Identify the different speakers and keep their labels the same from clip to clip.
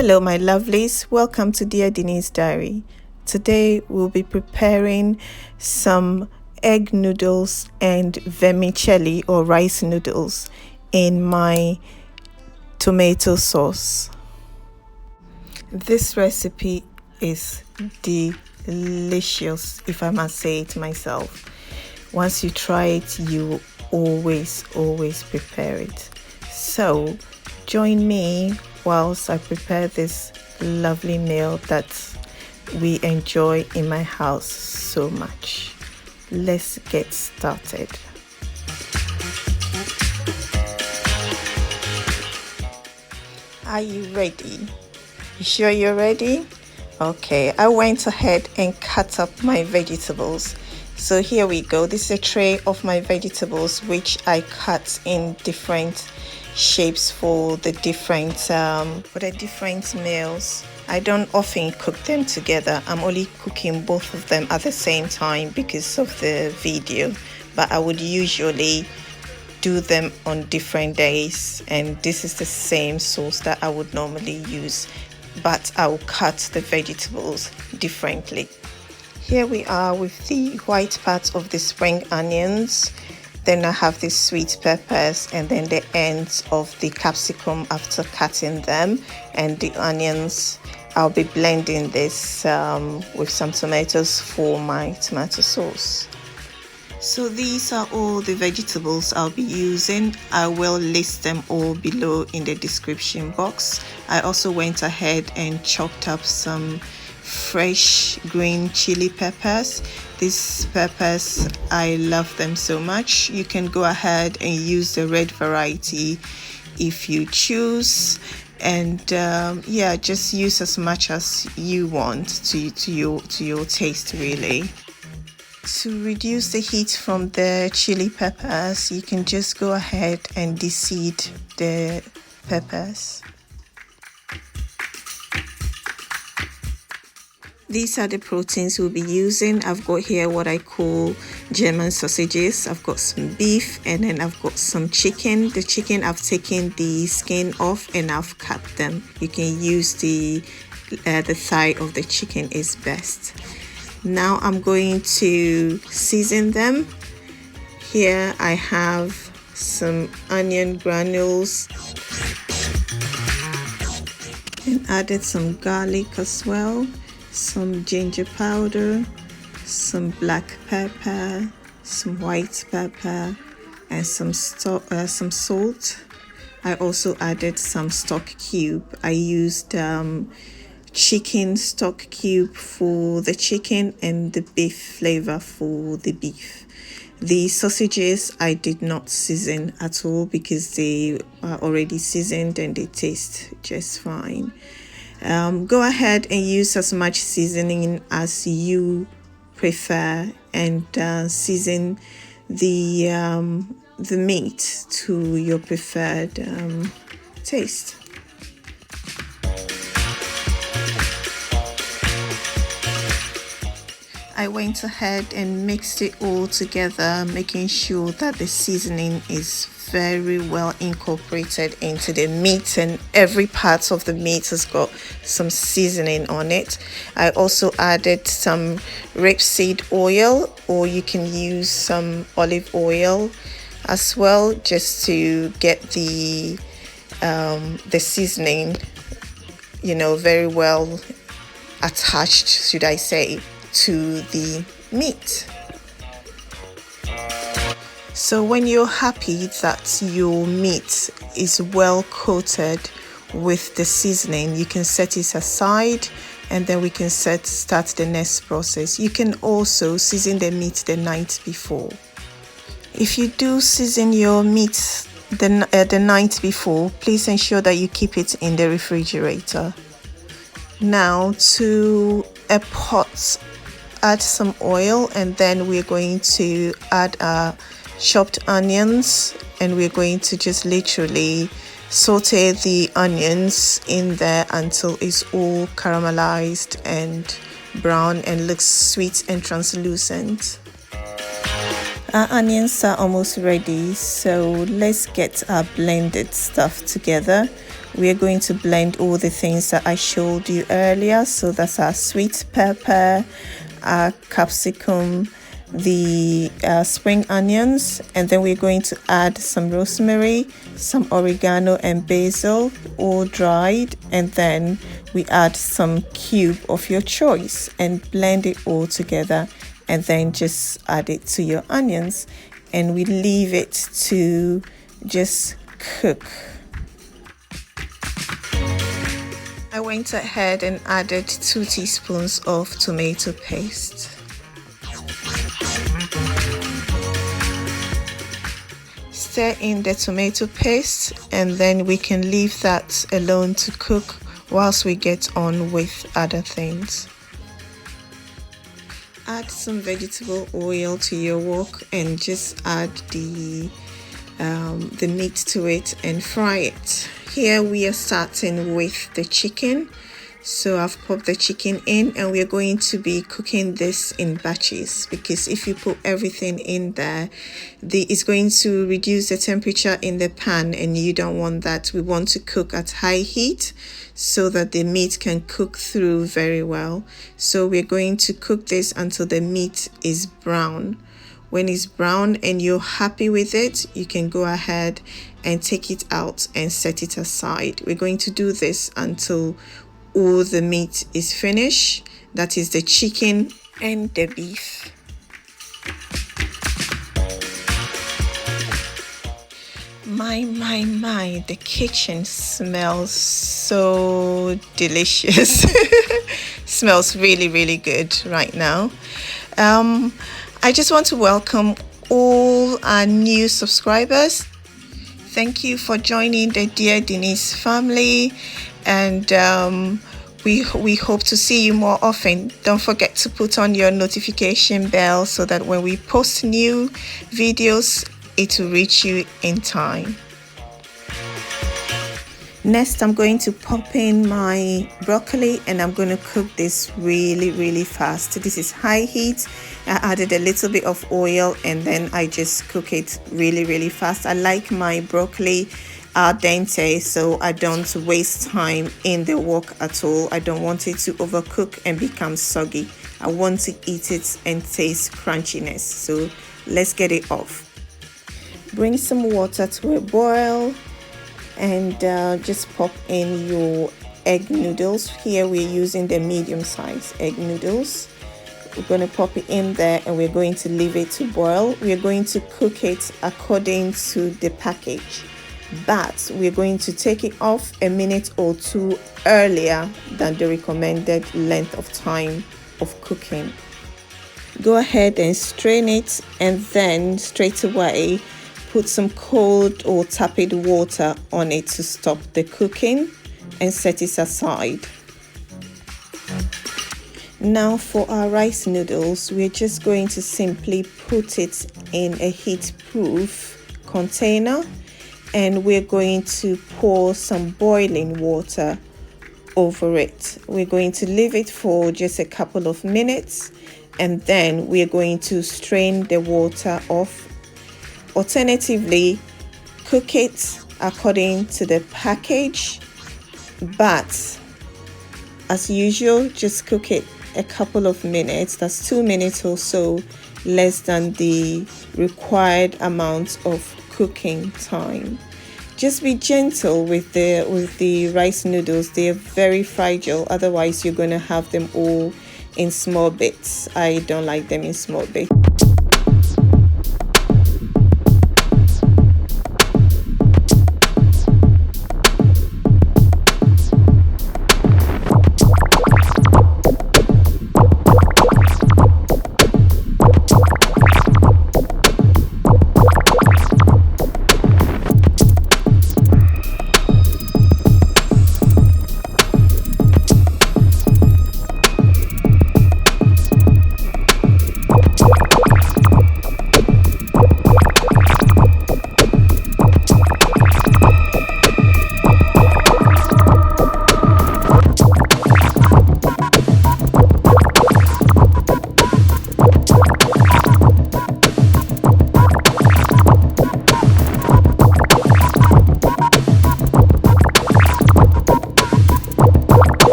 Speaker 1: Hello my lovelies, welcome to Dear Denise Diary. Today we'll be preparing some egg noodles and vermicelli or rice noodles in my tomato sauce. This recipe is delicious, if I must say it myself. Once you try it, you always prepare it. So join me whilst I prepare this lovely meal that we enjoy in my house so much. Let's get started. Are you ready? You sure you're ready? Okay, I went ahead and cut up my vegetables. So here we go. This is a tray of my vegetables which I cut in different shapes for the different meals. I don't often cook them together. I'm only cooking both of them at the same time because of the video, but I would usually do them on different days, and this is the same sauce that I would normally use, but I'll cut the vegetables differently. Here we are with the white part of the spring onions. Then I have the sweet peppers, and then the ends of the capsicum after cutting them, and the onions. I'll be blending this with some tomatoes for my tomato sauce. So these are all the vegetables I'll be using. I will list them all below in the description box. I also went ahead and chopped up some fresh green chili peppers. These peppers, I love them so much. You can go ahead and use the red variety if you choose, and yeah, just use as much as you want to your taste really. To reduce the heat from the chili peppers, you can just go ahead and deseed the peppers. These are the proteins we'll be using. I've got here what I call German sausages. I've got some beef, and then I've got some chicken. The chicken, I've taken the skin off and I've cut them. You can use the thigh of the chicken is best. Now I'm going to season them. Here I have some onion granules and added some garlic as well, some ginger powder, some black pepper, some white pepper, and some salt. I also added some stock cube. I used chicken stock cube for the chicken and the beef flavor for the beef. The sausages I did not season at all because they are already seasoned and they taste just fine. Go ahead and use as much seasoning as you prefer, and season the meat to your preferred taste. I went ahead and mixed it all together, making sure that the seasoning is very well incorporated into the meat, and every part of the meat has got some seasoning on it. I also added some rapeseed oil, or you can use some olive oil as well, just to get the seasoning, very well attached, should I say, to the meat. So when you're happy that your meat is well coated with the seasoning, you can set it aside, and then we can start the next process. You can also season the meat the night before. If you do season your meat the night before, please ensure that you keep it in the refrigerator. Now to a pot, add some oil, and then we're going to add our chopped onions, and we're going to just literally saute the onions in there until it's all caramelized and brown and looks sweet and translucent. Our onions are almost ready, so let's get our blended stuff together. we're going to blend all the things that I showed you earlier. So that's our sweet pepper, our capsicum, the spring onions, and then we're going to add some rosemary, some oregano and basil, all dried, and then we add some cube of your choice and blend it all together, and then just add it to your onions, and we leave it to just cook. I went ahead and added 2 teaspoons of tomato paste. Stir in the tomato paste, and then we can leave that alone to cook whilst we get on with other things. Add some vegetable oil to your wok and just add the meat to it and fry it. Here we are starting with the chicken. So I've popped the chicken in, and we're going to be cooking this in batches, because if you put everything in there, it's going to reduce the temperature in the pan, and you don't want that. We want to cook at high heat so that the meat can cook through very well. So we're going to cook this until the meat is brown. When it's brown and you're happy with it, you can go ahead and take it out and set it aside. We're going to do this until all the meat is finished, that is the chicken and the beef. My, the kitchen smells so delicious. Smells really good right now. I just want to welcome all our new subscribers. Thank you for joining the Dear Denise family, and we hope to see you more often. Don't forget to put on your notification bell so that when we post new videos, it will reach you in time. Next, I'm going to pop in my broccoli, and I'm going to cook this really fast. This is high heat. I added a little bit of oil, and then I just cook it really fast. I like my broccoli al dente, so I don't waste time in the wok at all. I don't want it to overcook and become soggy. I want to eat it and taste crunchiness. So let's get it off. Bring some water to a boil, and just pop in your egg noodles. Here we're using the medium-sized egg noodles. We're going to pop it in there, and we're going to leave it to boil. We're going to cook it according to the package, but we're going to take it off a minute or two earlier than the recommended length of time of cooking. Go ahead and strain it, and then straight away put some cold or tepid water on it to stop the cooking, and set it aside. Now for our rice noodles, we're just going to simply put it in a heat-proof container, and we're going to pour some boiling water over it. We're going to leave it for just a couple of minutes, and then we're going to strain the water off. Alternatively, cook it according to the package, but as usual, just cook it a couple of minutes. That's 2 minutes or so, less than the required amount of cooking time. Just be gentle with the rice noodles. They are very fragile, otherwise you're going to have them all in small bits. I don't like them in small bits.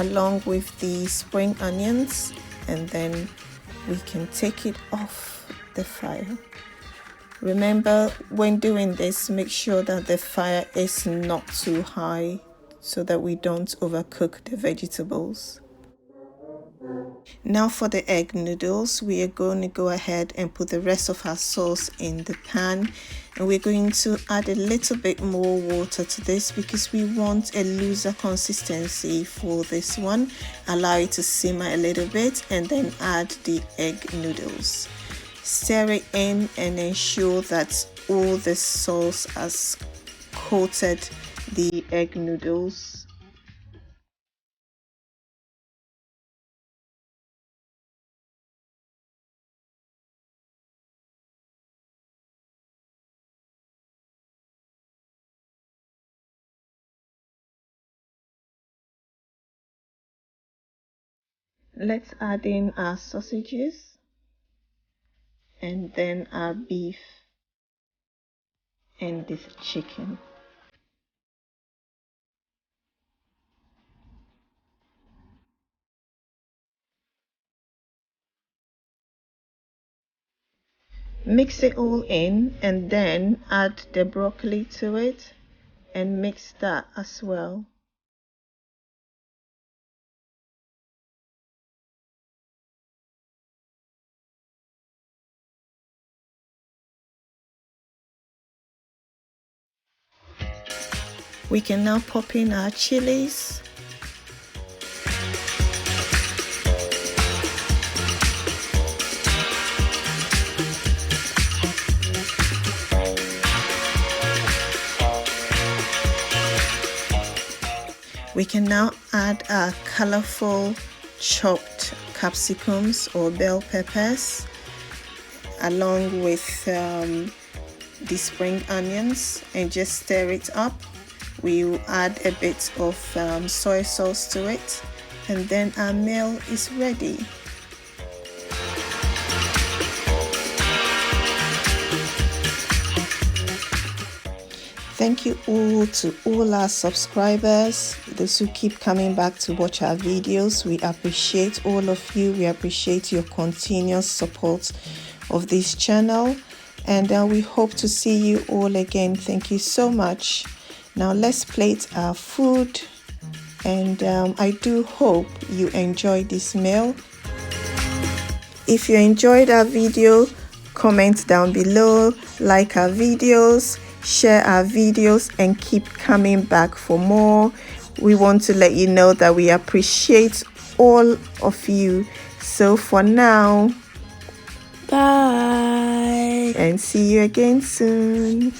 Speaker 1: along with the spring onions, and then we can take it off the fire. Remember, when doing this, make sure that the fire is not too high so that we don't overcook the vegetables. Now for the egg noodles, we are going to go ahead and put the rest of our sauce in the pan, and we're going to add a little bit more water to this because we want a looser consistency for this one. Allow it to simmer a little bit and then add the egg noodles. Stir it in and ensure that all the sauce has coated the egg noodles. Let's add in our sausages and then our beef and this chicken. Mix it all in and then add the broccoli to it and mix that as well. We can now pop in our chilies. We can now add our colorful chopped capsicums or bell peppers along with the spring onions and just stir it up. We will add a bit of soy sauce to it, and then our meal is ready. Thank you all to all our subscribers, those who keep coming back to watch our videos. We appreciate all of you. We appreciate your continuous support of this channel, and we hope to see you all again. Thank you so much. Now let's plate our food, and I do hope you enjoyed this meal. If you enjoyed our video, comment down below, like our videos, share our videos, and keep coming back for more. We want to let you know that we appreciate all of you. So for now, bye and see you again soon.